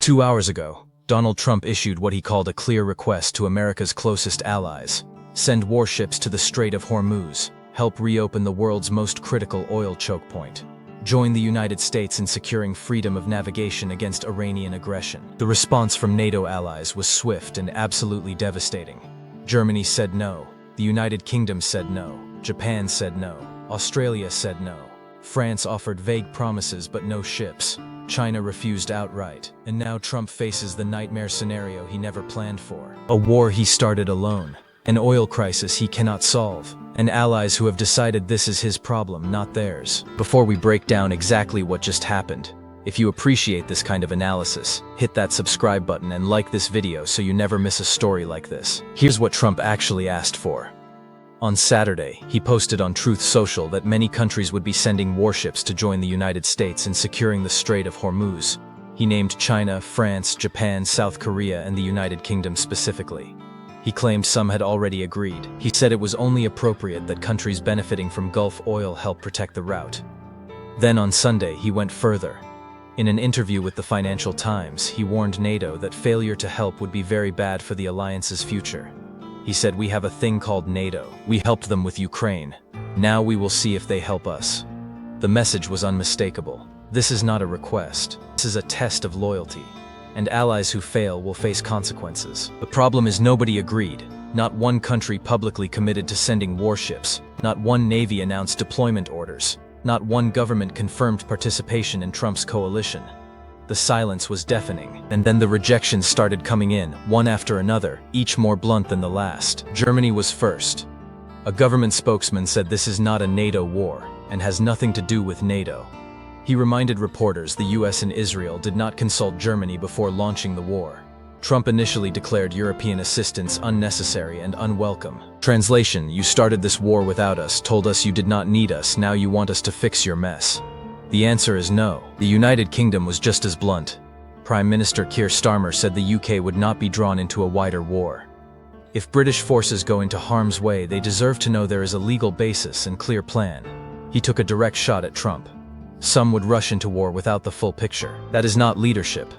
2 hours ago, Donald Trump issued what he called a clear request to America's closest allies. Send warships to the Strait of Hormuz. Help reopen the world's most critical oil choke point. Join the United States in securing freedom of navigation against Iranian aggression. The response from NATO allies was swift and absolutely devastating. Germany said no. The United Kingdom said no. Japan said no. Australia said no. France offered vague promises but no ships. China refused outright, and now Trump faces the nightmare scenario he never planned for. A war he started alone, an oil crisis he cannot solve, and allies who have decided this is his problem, not theirs. Before we break down exactly what just happened, if you appreciate this kind of analysis, hit that subscribe button and like this video so you never miss a story like this. Here's what Trump actually asked for. On Saturday, he posted on Truth Social that many countries would be sending warships to join the United States in securing the Strait of Hormuz. He named China, France, Japan, South Korea, and the United Kingdom specifically. He claimed some had already agreed. He said it was only appropriate that countries benefiting from Gulf oil help protect the route. Then on Sunday, he went further. In an interview with the Financial Times, he warned NATO that failure to help would be very bad for the alliance's future. He said, "We have a thing called NATO. We helped them with Ukraine. Now we will see if they help us." The message was unmistakable. This is not a request. This is a test of loyalty. And allies who fail will face consequences. The problem is nobody agreed. Not one country publicly committed to sending warships. Not one navy announced deployment orders. Not one government confirmed participation in Trump's coalition. The silence was deafening, and then the rejections started coming in, one after another, each more blunt than the last. Germany was first. A government spokesman said this is not a NATO war, and has nothing to do with NATO. He reminded reporters the US and Israel did not consult Germany before launching the war. Trump initially declared European assistance unnecessary and unwelcome. Translation: you started this war without us, told us you did not need us, now you want us to fix your mess. The answer is no. The United Kingdom was just as blunt. Prime Minister Keir Starmer said the UK would not be drawn into a wider war. If British forces go into harm's way, they deserve to know there is a legal basis and clear plan. He took a direct shot at Trump. Some would rush into war without the full picture. That is not leadership.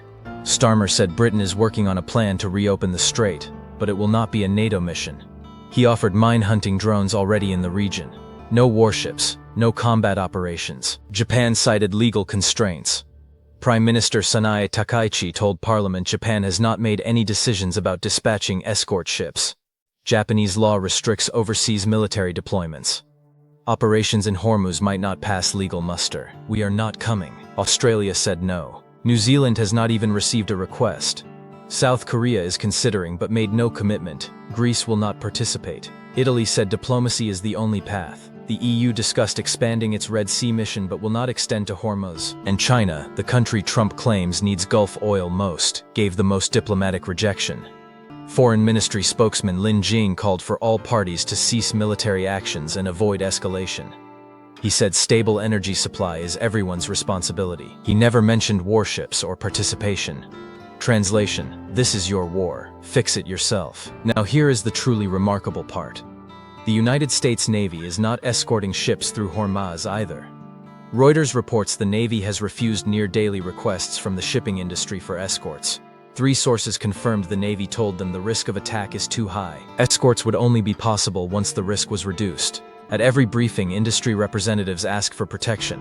Starmer said Britain is working on a plan to reopen the strait, but it will not be a NATO mission. He offered mine-hunting drones already in the region. No warships, no combat operations. Japan cited legal constraints. Prime Minister Sanae Takaichi told Parliament Japan has not made any decisions about dispatching escort ships. Japanese law restricts overseas military deployments. Operations in Hormuz might not pass legal muster. We are not coming. Australia said no. New Zealand has not even received a request. South Korea is considering but made no commitment. Greece will not participate. Italy said diplomacy is the only path. The EU discussed expanding its Red Sea mission but will not extend to Hormuz. And China, the country Trump claims needs Gulf oil most, gave the most diplomatic rejection. Foreign Ministry spokesman Lin Jing called for all parties to cease military actions and avoid escalation. He said stable energy supply is everyone's responsibility. He never mentioned warships or participation. Translation: this is your war. Fix it yourself. Now here is the truly remarkable part. The United States Navy is not escorting ships through Hormuz either. Reuters reports the Navy has refused near-daily requests from the shipping industry for escorts. 3 sources confirmed the Navy told them the risk of attack is too high. Escorts would only be possible once the risk was reduced. At every briefing, industry representatives ask for protection.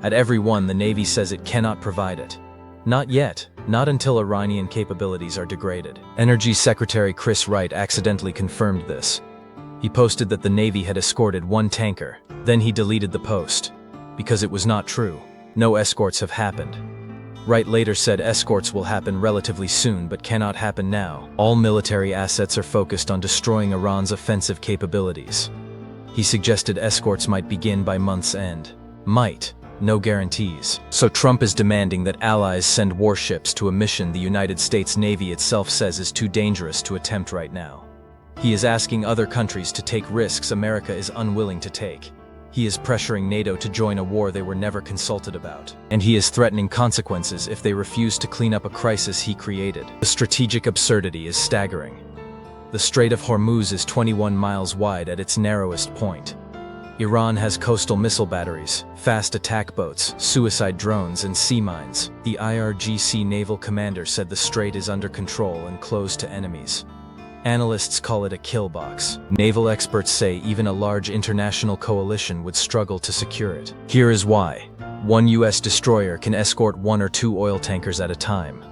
At every one, the Navy says it cannot provide it. Not yet, not until Iranian capabilities are degraded. Energy Secretary Chris Wright accidentally confirmed this. He posted that the Navy had escorted 1 tanker, then he deleted the post. Because it was not true. No escorts have happened. Wright later said escorts will happen relatively soon but cannot happen now. All military assets are focused on destroying Iran's offensive capabilities. He suggested escorts might begin by month's end. Might. No guarantees. So Trump is demanding that allies send warships to a mission the United States Navy itself says is too dangerous to attempt right now. He is asking other countries to take risks America is unwilling to take. He is pressuring NATO to join a war they were never consulted about. And he is threatening consequences if they refuse to clean up a crisis he created. The strategic absurdity is staggering. The Strait of Hormuz is 21 miles wide at its narrowest point. Iran has coastal missile batteries, fast attack boats, suicide drones, and sea mines. The IRGC naval commander said the strait is under control and closed to enemies. Analysts call it a kill box. Naval experts say even a large international coalition would struggle to secure it. Here is why. One U.S. destroyer can escort 1 or 2 oil tankers at a time.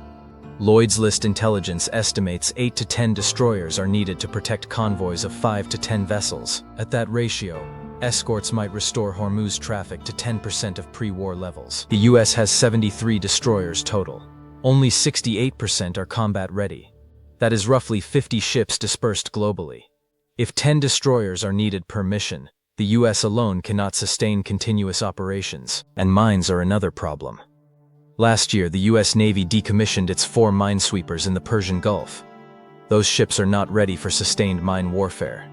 Lloyd's List Intelligence estimates 8 to 10 destroyers are needed to protect convoys of 5 to 10 vessels. At that ratio, escorts might restore Hormuz traffic to 10% of pre-war levels. The U.S. has 73 destroyers total. Only 68% are combat-ready. That is roughly 50 ships dispersed globally. If 10 destroyers are needed per mission, the U.S. alone cannot sustain continuous operations, and mines are another problem. Last year, the U.S. Navy decommissioned its 4 minesweepers in the Persian Gulf. Those ships are not ready for sustained mine warfare.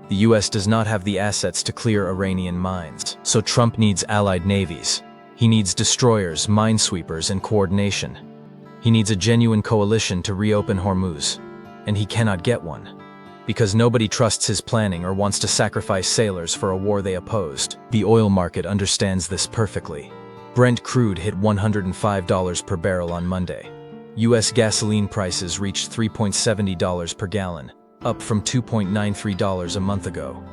The U.S. does not have the assets to clear Iranian mines, so Trump needs allied navies. He needs destroyers, minesweepers, and coordination. He needs a genuine coalition to reopen Hormuz, and he cannot get one, because nobody trusts his planning or wants to sacrifice sailors for a war they opposed. The oil market understands this perfectly. Brent crude hit $105 per barrel on Monday. U.S. gasoline prices reached $3.70 per gallon, up from $2.93 a month ago.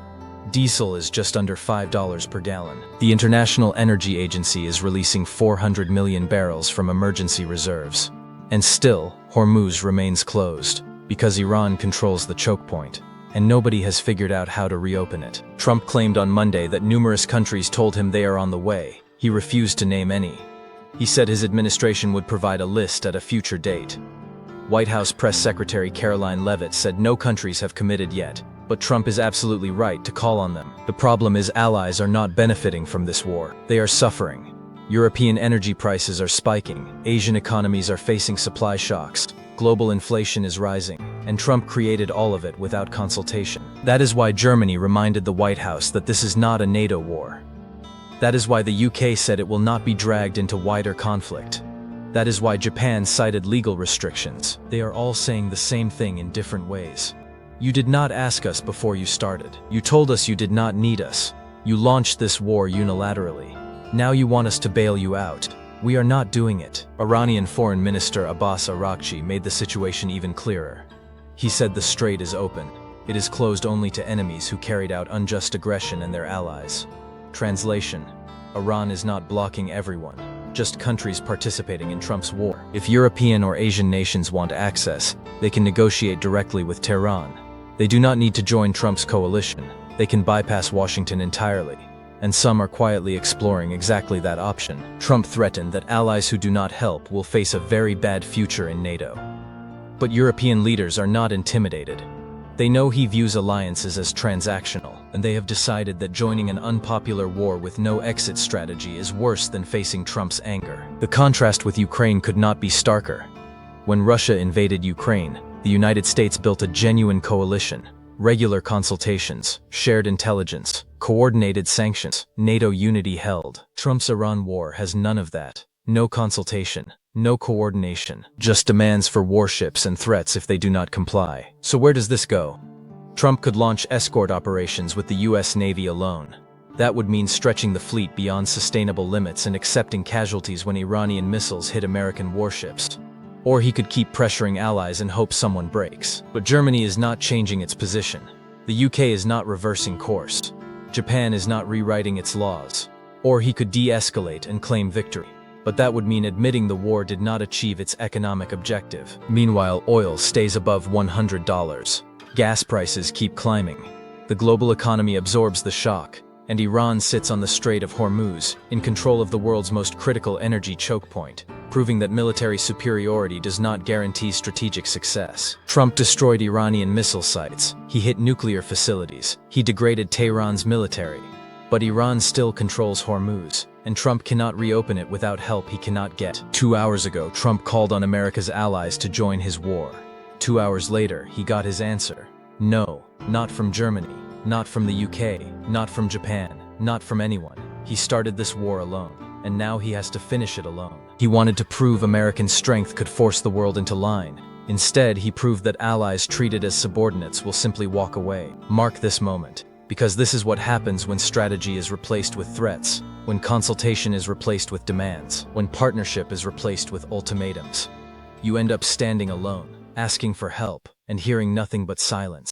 Diesel is just under $5 per gallon. The International Energy Agency is releasing 400 million barrels from emergency reserves. And still, Hormuz remains closed, because Iran controls the chokepoint, and nobody has figured out how to reopen it. Trump claimed on Monday that numerous countries told him they are on the way. He refused to name any. He said his administration would provide a list at a future date. White House Press Secretary Caroline Leavitt said no countries have committed yet, but Trump is absolutely right to call on them. The problem is allies are not benefiting from this war. They are suffering. European energy prices are spiking, Asian economies are facing supply shocks, global inflation is rising, and Trump created all of it without consultation. That is why Germany reminded the White House that this is not a NATO war. That is why the UK said it will not be dragged into wider conflict. That is why Japan cited legal restrictions. They are all saying the same thing in different ways. You did not ask us before you started. You told us you did not need us. You launched this war unilaterally. Now you want us to bail you out. We are not doing it. Iranian Foreign Minister Abbas Araghchi made the situation even clearer. He said the strait is open. It is closed only to enemies who carried out unjust aggression and their allies. Translation: Iran is not blocking everyone, just countries participating in Trump's war. If European or Asian nations want access, they can negotiate directly with Tehran. They do not need to join Trump's coalition. They can bypass Washington entirely. And some are quietly exploring exactly that option. Trump threatened that allies who do not help will face a very bad future in NATO. But European leaders are not intimidated. They know he views alliances as transactional, and they have decided that joining an unpopular war with no exit strategy is worse than facing Trump's anger. The contrast with Ukraine could not be starker. When Russia invaded Ukraine, the United States built a genuine coalition. Regular consultations, shared intelligence, coordinated sanctions, NATO unity held. Trump's Iran war has none of that. No consultation, no coordination, just demands for warships and threats if they do not comply. So where does this go? Trump could launch escort operations with the U.S. Navy alone. That would mean stretching the fleet beyond sustainable limits and accepting casualties when Iranian missiles hit American warships. Or he could keep pressuring allies and hope someone breaks. But Germany is not changing its position. The UK is not reversing course. Japan is not rewriting its laws. Or he could de-escalate and claim victory. But that would mean admitting the war did not achieve its economic objective. Meanwhile, oil stays above $100. Gas prices keep climbing. The global economy absorbs the shock, and Iran sits on the Strait of Hormuz, in control of the world's most critical energy choke point, proving that military superiority does not guarantee strategic success. Trump destroyed Iranian missile sites, he hit nuclear facilities, he degraded Tehran's military. But Iran still controls Hormuz, and Trump cannot reopen it without help he cannot get. 2 hours ago, Trump called on America's allies to join his war. 2 hours later, he got his answer. No, not from Germany, not from the UK, not from Japan, not from anyone. He started this war alone, and now he has to finish it alone. He wanted to prove American strength could force the world into line. Instead, he proved that allies treated as subordinates will simply walk away. Mark this moment, Because this is what happens when strategy is replaced with threats, when consultation is replaced with demands, when partnership is replaced with ultimatums. You end up standing alone, asking for help, and hearing nothing but silence.